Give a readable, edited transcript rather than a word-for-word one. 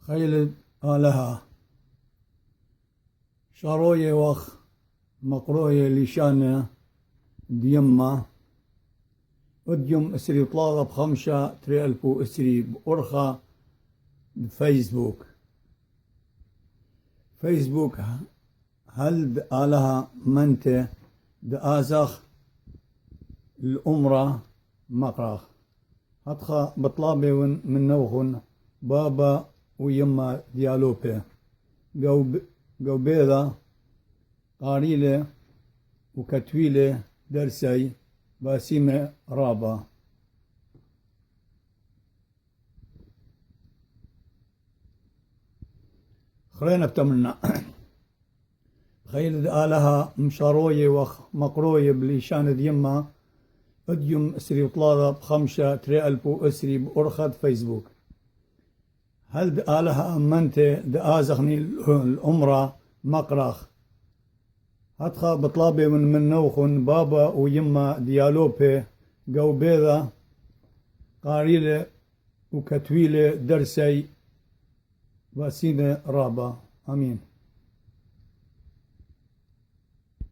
خيل آلها شاروية وخ مقروية لشانة ديما اديم اسري طلاغة بخمسة تري ألفو اسري بأرخى فيسبوك هل آلها منتة دآزخ الأمرة مقرخ هتخا بطلابي من نوخن بابا ويما ديالوبي جو بيضة قاريلة وكتويلة درسي باسيمة رابا خلينا بتمنى خيل آلها مشاروية وخ مقروية بليشان ديما اديم اسري وطلالة بخمسة تري ألفو اسري بأرخد فيسبوك هل آلها أمنت دآزخني الأمرة مقرخ هتخا بطلابي من نوخن بابا ويما ديالوبي جو بيضة قاريلة وكتويلة درسي باسيمة رابا آمين.